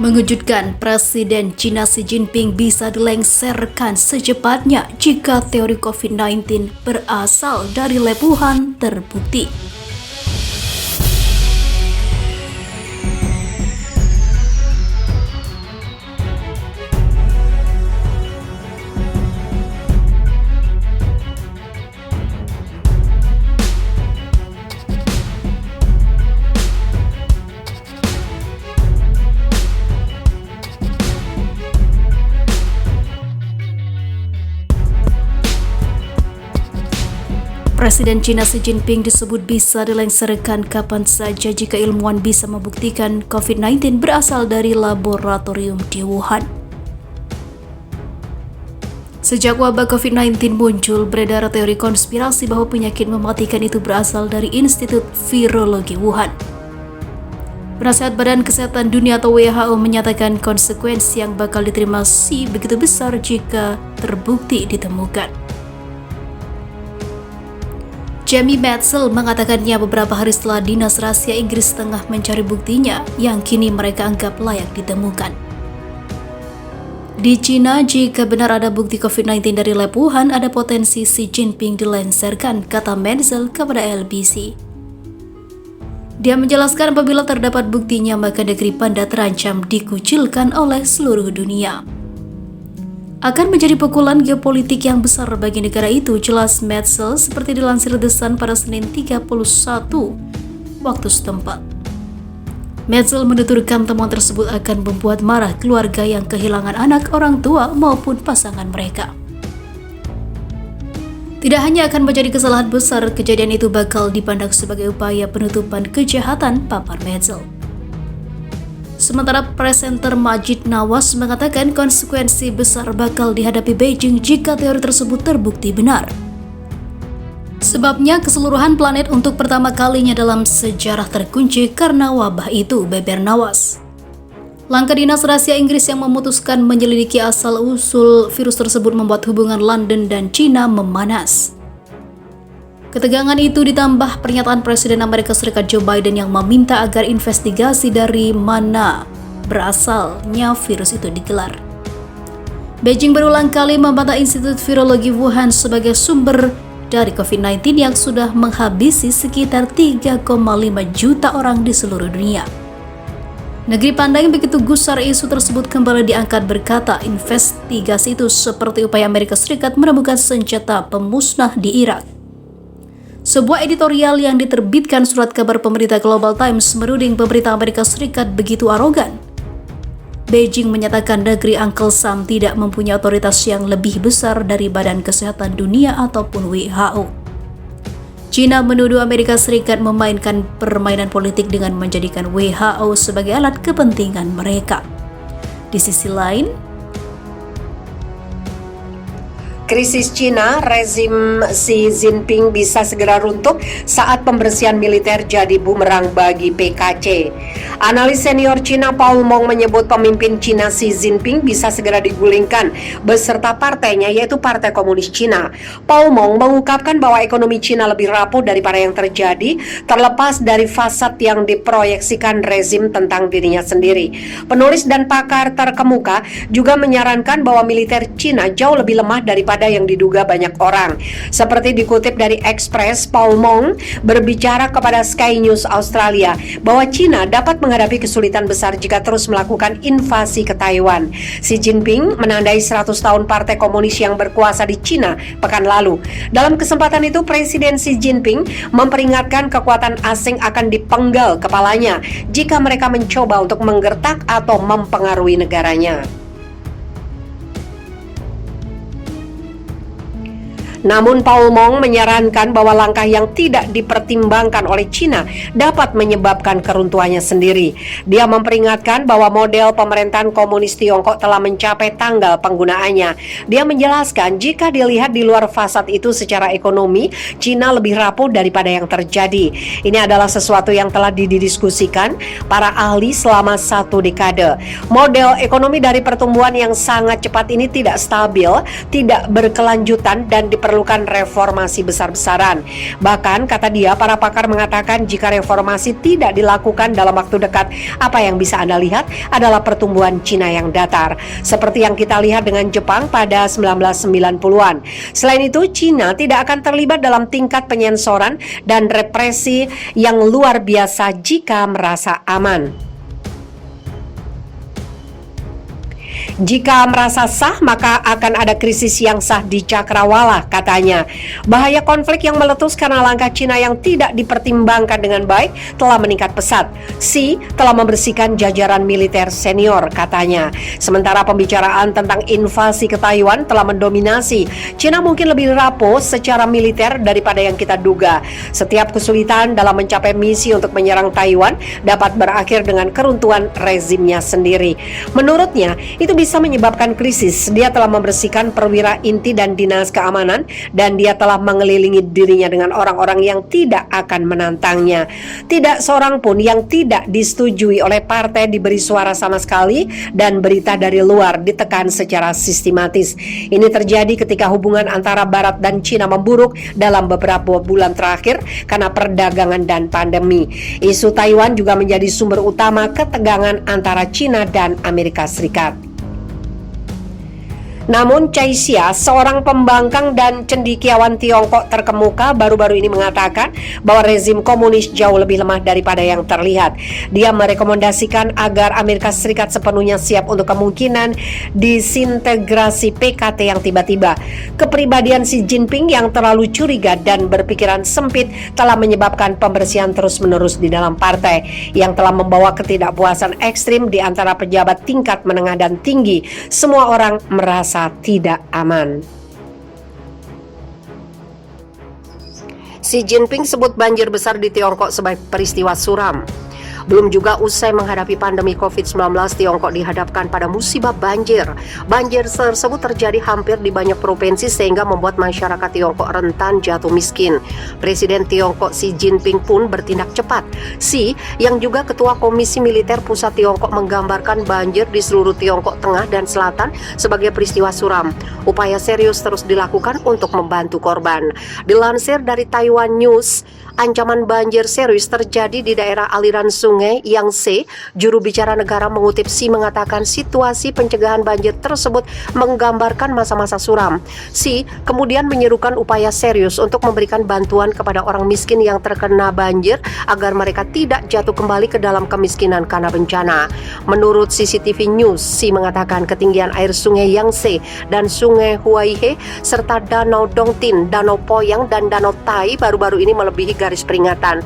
Mengejutkan, Presiden China Xi Jinping bisa dilengsarkan secepatnya jika teori COVID-19 berasal dari lab Wuhan terbukti. Presiden China Xi Jinping disebut bisa dilengsarkan kapan saja jika ilmuwan bisa membuktikan COVID-19 berasal dari laboratorium di Wuhan. Sejak wabah COVID-19 muncul, beredar teori konspirasi bahwa penyakit mematikan itu berasal dari Institut Virologi Wuhan. Penasihat Badan Kesehatan Dunia atau WHO menyatakan konsekuensi yang bakal diterima Xi begitu besar jika terbukti ditemukan. Jamie Metzl mengatakannya beberapa hari setelah Dinas Rahasia Inggris tengah mencari buktinya yang kini mereka anggap layak ditemukan. Di China, jika benar ada bukti COVID-19 dari lab Wuhan, ada potensi Xi Jinping dilengsarkan, kata Metzl kepada LBC. Dia menjelaskan apabila terdapat buktinya maka negeri Panda terancam dikucilkan oleh seluruh dunia. Akan menjadi pukulan geopolitik yang besar bagi negara itu, jelas Metzl seperti dilansir The Sun pada Senin 31 waktu setempat. Metzl menuturkan temuan tersebut akan membuat marah keluarga yang kehilangan anak, orang tua maupun pasangan mereka. Tidak hanya akan menjadi kesalahan besar, kejadian itu bakal dipandang sebagai upaya penutupan kejahatan, papar Metzl. Sementara presenter Majid Nawaz mengatakan konsekuensi besar bakal dihadapi Beijing jika teori tersebut terbukti benar. Sebabnya keseluruhan planet untuk pertama kalinya dalam sejarah terkunci karena wabah itu, beber Nawaz. Langkah Dinas Rahasia Inggris yang memutuskan menyelidiki asal-usul virus tersebut membuat hubungan London dan China memanas. Ketegangan itu ditambah pernyataan Presiden Amerika Serikat Joe Biden yang meminta agar investigasi dari mana berasalnya virus itu digelar. Beijing berulang kali membantah Institut Virologi Wuhan sebagai sumber dari COVID-19 yang sudah menghabisi sekitar 3,5 juta orang di seluruh dunia. Negeri Panda yang begitu gusar isu tersebut kembali diangkat berkata investigasi itu seperti upaya Amerika Serikat menemukan senjata pemusnah di Irak. Sebuah editorial yang diterbitkan surat kabar pemerintah Global Times menuding pemerintah Amerika Serikat begitu arogan. Beijing menyatakan negeri Uncle Sam tidak mempunyai otoritas yang lebih besar dari Badan Kesehatan Dunia ataupun WHO. China menuduh Amerika Serikat memainkan permainan politik dengan menjadikan WHO sebagai alat kepentingan mereka. Di sisi lain, krisis Cina, rezim Xi Jinping bisa segera runtuh saat pembersihan militer jadi bumerang bagi PKC. Analis senior Cina Paul Mong menyebut pemimpin Cina Xi Jinping bisa segera digulingkan beserta partainya yaitu Partai Komunis Cina. Paul Mong mengungkapkan bahwa ekonomi Cina lebih rapuh daripada yang terjadi terlepas dari fasad yang diproyeksikan rezim tentang dirinya sendiri. Penulis dan pakar terkemuka juga menyarankan bahwa militer Cina jauh lebih lemah daripada yang diduga banyak orang. Seperti dikutip dari Express, Paul Mong berbicara kepada Sky News Australia bahwa China dapat menghadapi kesulitan besar jika terus melakukan invasi ke Taiwan. Xi Jinping menandai 100 tahun Partai Komunis yang berkuasa di China pekan lalu. Dalam kesempatan itu, Presiden Xi Jinping memperingatkan kekuatan asing akan dipenggal kepalanya jika mereka mencoba untuk menggertak atau mempengaruhi negaranya. Namun Paul Mong menyarankan bahwa langkah yang tidak dipertimbangkan oleh China dapat menyebabkan keruntuhannya sendiri. Dia memperingatkan bahwa model pemerintahan komunis Tiongkok telah mencapai tanggal penggunaannya. Dia menjelaskan jika dilihat di luar fasad itu secara ekonomi, China lebih rapuh daripada yang terjadi. Ini adalah sesuatu yang telah didiskusikan para ahli selama 1 dekade. Model ekonomi dari pertumbuhan yang sangat cepat ini tidak stabil, tidak berkelanjutan dan diperlukan diperlukan reformasi besar-besaran. Bahkan kata dia, para pakar mengatakan jika reformasi tidak dilakukan dalam waktu dekat, apa yang bisa Anda lihat adalah pertumbuhan Cina yang datar, seperti yang kita lihat dengan Jepang pada 1990-an. Selain itu, Cina tidak akan terlibat dalam tingkat penyensoran dan represi yang luar biasa jika merasa aman. Jika merasa sah, maka akan ada krisis yang sah di cakrawala, katanya. Bahaya konflik yang meletus karena langkah Cina yang tidak dipertimbangkan dengan baik telah meningkat pesat. Xi telah membersihkan jajaran militer senior, katanya. Sementara pembicaraan tentang invasi ke Taiwan telah mendominasi. Cina mungkin lebih rapuh secara militer daripada yang kita duga. Setiap kesulitan dalam mencapai misi untuk menyerang Taiwan dapat berakhir dengan keruntuhan rezimnya sendiri. Menurutnya, itu bisa menyebabkan krisis. Dia telah membersihkan perwira inti dan dinas keamanan, dan dia telah mengelilingi dirinya dengan orang-orang yang tidak akan menantangnya. Tidak seorang pun yang tidak disetujui oleh partai diberi suara sama sekali, dan berita dari luar ditekan secara sistematis. Ini terjadi ketika hubungan antara Barat dan Cina memburuk dalam beberapa bulan terakhir karena perdagangan dan pandemi. Isu Taiwan juga menjadi sumber utama ketegangan antara Cina dan Amerika Serikat. Namun Chai Xia, seorang pembangkang dan cendekiawan Tiongkok terkemuka, baru-baru ini mengatakan bahwa rezim komunis jauh lebih lemah daripada yang terlihat. Dia merekomendasikan agar Amerika Serikat sepenuhnya siap untuk kemungkinan disintegrasi PKT yang tiba-tiba. Kepribadian Xi Jinping yang terlalu curiga dan berpikiran sempit telah menyebabkan pembersihan terus-menerus di dalam partai, yang telah membawa ketidakpuasan ekstrim di antara pejabat tingkat menengah dan tinggi. Semua orang merasa tidak aman. Xi Jinping sebut banjir besar di Tiongkok sebagai peristiwa suram. Belum juga usai menghadapi pandemi COVID-19, Tiongkok dihadapkan pada musibah banjir. Banjir tersebut terjadi hampir di banyak provinsi sehingga membuat masyarakat Tiongkok rentan jatuh miskin. Presiden Tiongkok Xi Jinping pun bertindak cepat. Xi, yang juga Ketua Komisi Militer Pusat Tiongkok, menggambarkan banjir di seluruh Tiongkok Tengah dan Selatan sebagai peristiwa suram. Upaya serius terus dilakukan untuk membantu korban. Dilansir dari Taiwan News, ancaman banjir serius terjadi di daerah aliran sungai Yangtze. Juru bicara negara mengutip Xi mengatakan situasi pencegahan banjir tersebut menggambarkan masa-masa suram. Xi kemudian menyerukan upaya serius untuk memberikan bantuan kepada orang miskin yang terkena banjir agar mereka tidak jatuh kembali ke dalam kemiskinan karena bencana. Menurut CCTV News, Xi mengatakan ketinggian air sungai Yangtze dan sungai Huaihe serta danau Dongtin, danau Poyang dan danau Tai baru-baru ini melebihi garis peringatan.